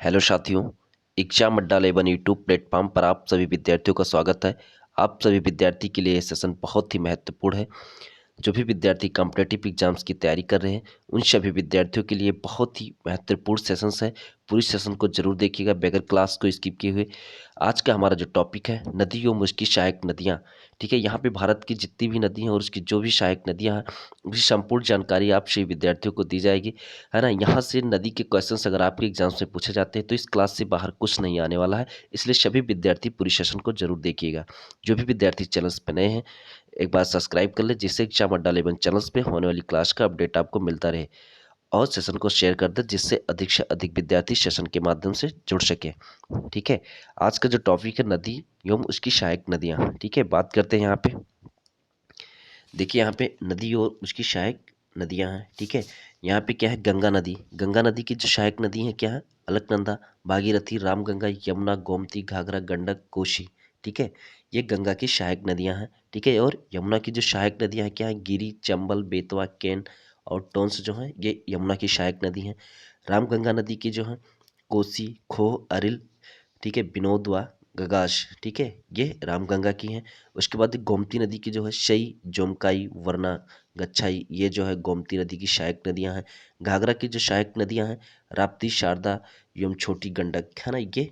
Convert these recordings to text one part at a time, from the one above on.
Hello साथियों, exam अड्डा 11 YouTube platform पर आप सभी विद्यार्थियों का स्वागत है। आप सभी विद्यार्थी के लिए ये सेशन बहुत ही महत्वपूर्ण है। जो भी विद्यार्थी कॉम्पिटिटिव एग्जाम्स की तैयारी कर रहे हैं, उन सभी विद्यार्थियों के लिए बहुत ही महत्वपूर्ण सेशंस है। पूरी सेशन को जरूर देखिएगा बगैर क्लास को स्किप किए हुए। आज का हमारा जो टॉपिक है, नदी एवं उसकी सहायक नदियाँ। ठीक है, यहाँ पे भारत की जितनी भी नदी हैं और उसकी जो भी सहायक नदियाँ हैं, उसकी संपूर्ण जानकारी आप सभी विद्यार्थियों को दी जाएगी, है ना। यहाँ से नदी के क्वेश्चंस अगर आपके एग्जाम्स में पूछे जाते हैं तो इस क्लास से बाहर कुछ नहीं आने वाला है, इसलिए सभी विद्यार्थी पूरी सेशन को जरूर देखिएगा। जो भी विद्यार्थी चैनल्स पर नए हैं, एक बार सब्सक्राइब कर ले, जिससे एग्जाम अड्डा 11 चैनल्स पे होने वाली क्लास का अपडेट आपको मिलता रहे। और सेशन को शेयर कर दे, जिससे अधिक से अधिक विद्यार्थी सेशन के माध्यम से जुड़ सके। ठीक है, आज का जो टॉपिक है, नदी एवं उसकी सहायक नदियाँ। ठीक है, बात करते हैं यहाँ पे। देखिए यहाँ पे नदी और उसकी सहायक नदियाँ हैं। ठीक है, यहाँ पे क्या है, गंगा नदी। गंगा नदी की जो सहायक नदी है क्या है, अलकनंदा, भागीरथी, रामगंगा, यमुना, गोमती, घाघरा, गंडक, कोसी। ठीक है, ये गंगा की सहायक नदियाँ हैं। ठीक है, और यमुना की जो सहायक नदियाँ हैं क्या है, गिरी, चंबल, बेतवा, केन और टोंस जो हैं, ये यमुना की सहायक नदी हैं। रामगंगा नदी की जो है कोसी, खोह, अरिल, ठीक है, बिनोदवा, गगाश। ठीक है, ये रामगंगा की हैं। उसके बाद गोमती नदी की जो है शई, जोमकाई, वरना, गच्छाई, ये जो है गोमती नदी की सहायक नदियां हैं। घाघरा की जो सहायक नदियां हैं, राप्ती, शारदा एवं छोटी गंडक, है ना, ये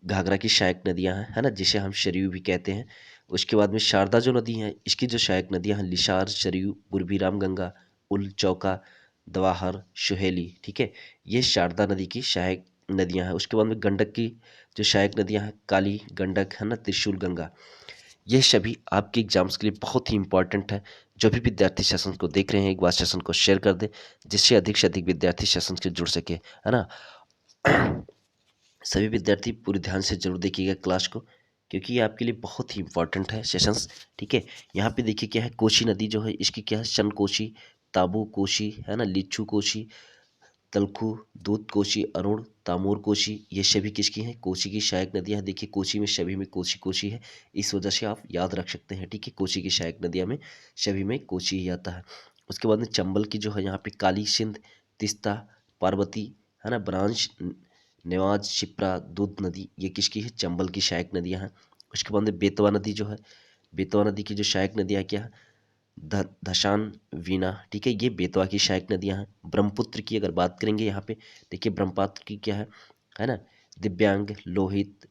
घाघरा की सहायक नदियां हैं, है ना, जिसे हम सरयू भी कहते हैं। उसके बाद में शारदा जो नदी है, इसकी जो सहायक नदियां हैं, लिसार, सरयू, पूर्वी रामगंगा, उल, चौका, दवाहर, सुहेली। ठीक है, ये शारदा नदी की सहायक नदियां हैं। उसके बाद में गंडक की जो सहायक नदियां हैं, काली, गंडक, है ना, त्रिशूल, गंगा। ये सभी आपके एग्जाम्स के लिए बहुत ही इंपॉर्टेंट है। जो भी विद्यार्थी सेशन को देख रहे हैं, एक बार सेशन को शेयर कर दें, जिससे अधिक से अधिक विद्यार्थी सेशन से जुड़ सके, है ना। सभी विद्यार्थी पूरे ध्यान से जरूर देखिएगा क्लास को, क्योंकि ये आपके लिए बहुत ही इंपॉर्टेंट है सेशंस। ठीक है, यहाँ पे देखिए क्या है, कोशी नदी जो है, इसकी क्या है, शन कोशी, ताबू कोशी, है ना, लिच्छू कोशी, तलखू, दूध कोशी, अरुण, तामूर कोशी, ये सभी किसकी हैं, कोशी की सहायक नदियां हैं। देखिए कोशी में सभी में कोशी कोशी है, इस वजह से आप याद रख सकते हैं। ठीक है, कोशी की सहायक नदियां में सभी में कोशी ही आता है। उसके बाद में चंबल की जो है, यहाँ पे काली, सिंध, तिस्ता, पार्वती, है ना, ब्रांच, नेवाज, शिप्रा, दूध नदी, ये किसकी है, चंबल की सहायक नदियां हैं। उसके बाद में बेतवा नदी जो है, बेतवा नदी की जो सहायक नदियां क्या है, धशान, वीना। ठीक है, ये बेतवा की सहायक नदियां हैं। ब्रह्मपुत्र की अगर बात करेंगे यहाँ पे, देखिए ब्रह्मपुत्र की क्या है ना, दिव्यांग, लोहित,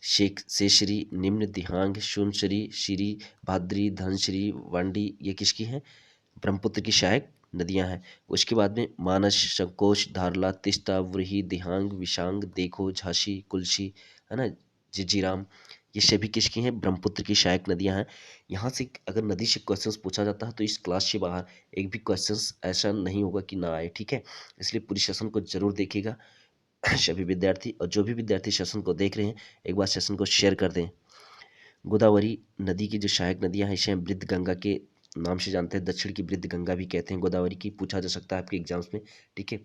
शेख, शेषरी, निम्न, दिहांग, सुनसरी, श्री, भाद्री, धनश्री, वांडी, ये किसकी हैं, ब्रह्मपुत्र की सहायक नदियां हैं। उसके बाद में मानस, संकोच, धारला, तिस्ता, व्रीहि, दिहांग, विशांग, देखो, झांसी, कुल्सी, है ना, जिजीराम, ये सभी किसकी हैं, ब्रह्मपुत्र की सहायक नदियां हैं। यहाँ से अगर नदी से क्वेश्चंस पूछा जाता है तो इस क्लास से बाहर एक भी क्वेश्चंस ऐसा नहीं होगा कि ना आए। ठीक है, इसलिए पूरी सेशन को जरूर देखिएगा सभी विद्यार्थी, और जो भी विद्यार्थी सेशन को देख रहे हैं, एक बार सेशन को शेयर कर दें। गोदावरी नदी की जो सहायक नदियां हैं, इसे हम वृद्ध गंगा के नाम से जानते हैं, दक्षिण की वृद्ध गंगा भी कहते हैं। गोदावरी की पूछा जा सकता है आपके एग्जाम्स में। ठीक है,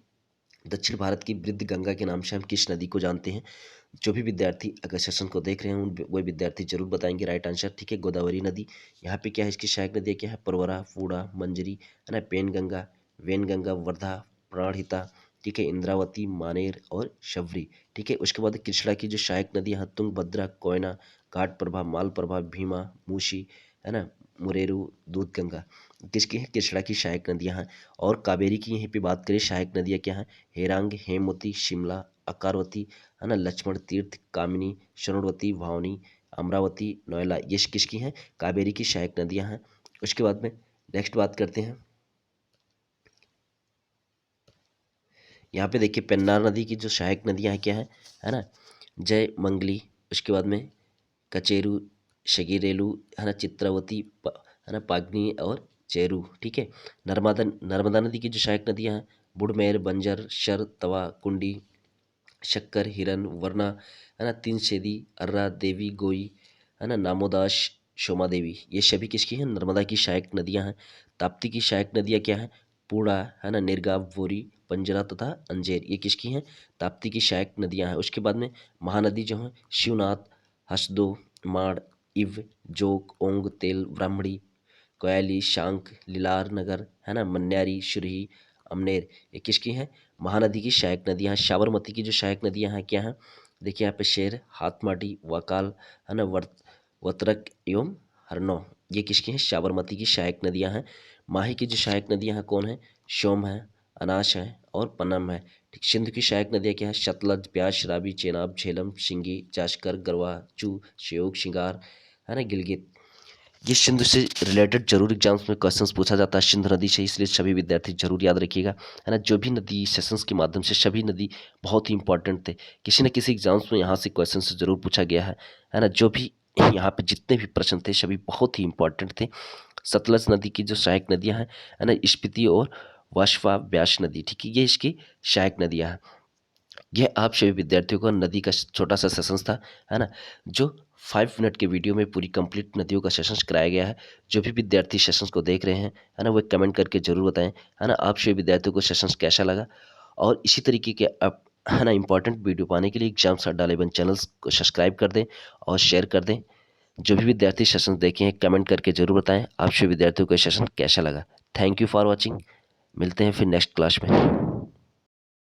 दक्षिण भारत की वृद्ध गंगा के नाम से हम किस नदी को जानते हैं। जो भी विद्यार्थी अगर सेशन को देख रहे हैं, वो विद्यार्थी जरूर बताएंगे राइट आंसर। ठीक है, गोदावरी नदी। यहाँ पे क्या है, इसकी सहायक नदी क्या है, परवरा, फूड़ा, मंजरी, है ना, पेन गंगा, वेन गंगा, वर्धा, प्राणहिता, ठीक है, इंद्रावती, मानेर और शबरी। ठीक है, उसके बाद कृष्णा की जो सहायक नदी है, तुंगभद्रा, कोयना, घाट प्रभा, माल प्रभा, भीमा, मूसी, है ना, मुरेरू, दूध गंगा, किसकी है, कृष्णा की सहायक नदियां हैं। और कावेरी की यहीं पे बात करें, सहायक नदियां क्या हैं, हेरांग, हेमवती, शिमला, अकारवती, है ना, लक्ष्मण तीर्थ, कामिनी, शरणवती, भावनी, अमरावती, नौला, ये किसकी हैं, कावेरी की सहायक नदियां हैं। उसके बाद में नेक्स्ट बात करते हैं, यहाँ पे देखिए पेन्नार नदी की जो सहायक नदियां हैं क्या है ना, जय मंगली, उसके बाद में कचेरू, शगीरेलू, है ना, चित्रावती, है ना, पागनी और चेरू। ठीक है, नर्मदा नदी की जो सहायक नदियां हैं, बुड़मेर, बंजर, शर, तवा, कुंडी, शक्कर, हिरन, वरना, है ना, तीन छेदी, अर्रा, देवी, गोई, है ना, नामोदास, शोमा देवी, ये सभी किसकी हैं, नर्मदा की सहायक नदियां हैं। ताप्ती की सहायक नदियां क्या हैं, पूड़ा, है ना, निरगा, वोरी, पंजरा तथा अंजेर, ये किसकी हैं, ताप्ती की सहायक नदियां हैं। उसके बाद में महानदी जो हैं, शिवनाथ, हसदो, माड़, इव, जोग, ओंग, तेल, ब्राह्मणी, कोयली, शांक, लीलार नगर, है ना, मन्यारी, शुरही, अमनेर, ये किसकी हैं, महानदी की सहायक नदियाँ हैं। साबरमती की जो सहायक नदियाँ हैं क्या हैं, देखिए यहाँ पे शेर, हाथमाटी, वकाल, है ना, वत्रक एवं हरनौ, ये किसकी हैं, साबरमती की सहायक नदियाँ हैं। माही की जो सहायक नदियाँ हैं कौन है, सोम है, अनाश है और पनम है। ठीक, सिंधु की सहायक नदियाँ क्या है, सतलज, ब्यास, रावी, चेनाब, झेलम, सिंगी, जास्कर, गरवा, चू, श्योक, शिंगार, है ना, गिलगित। ये सिंधु से रिलेटेड जरूर एग्जाम्स में क्वेश्चंस पूछा जाता है सिंधु नदी से, इसलिए सभी विद्यार्थी जरूर याद रखिएगा, है ना। जो भी नदी सेशंस के माध्यम से, सभी नदी बहुत ही इंपॉर्टेंट थे, किसी न किसी एग्जाम्स में यहाँ से क्वेश्चन से जरूर पूछा गया है ना। जो भी यहाँ पे जितने भी प्रश्न थे सभी बहुत ही इंपॉर्टेंट थे। सतलज नदी की जो सहायक नदियाँ हैं, है ना, स्पीति और वाशवा, ब्यास नदी, ठीक है, ये इसकी सहायक नदियाँ हैं। यह आप सभी विद्यार्थियों को नदी का छोटा सा सेशंस था, है ना, जो 5 मिनट के वीडियो में पूरी कंप्लीट नदियों का सेशंस कराया गया है। जो भी विद्यार्थी सेशंस को देख रहे हैं, है ना, वो कमेंट करके जरूर बताएं, है ना, आप सभी विद्यार्थियों को सेशंस कैसा लगा। और इसी तरीके के आप, है ना, इंपॉर्टेंट वीडियो पाने के लिए एग्जाम्स अड्डा 11 चैनल्स को सब्सक्राइब कर दें और शेयर कर दें। जो भी विद्यार्थी सेशन देखे हैं कमेंट करके जरूर बताएं आप सभी विद्यार्थियों को सेशन कैसा लगा। Thank you for watching. मिलते हैं फिर नेक्स्ट क्लास में।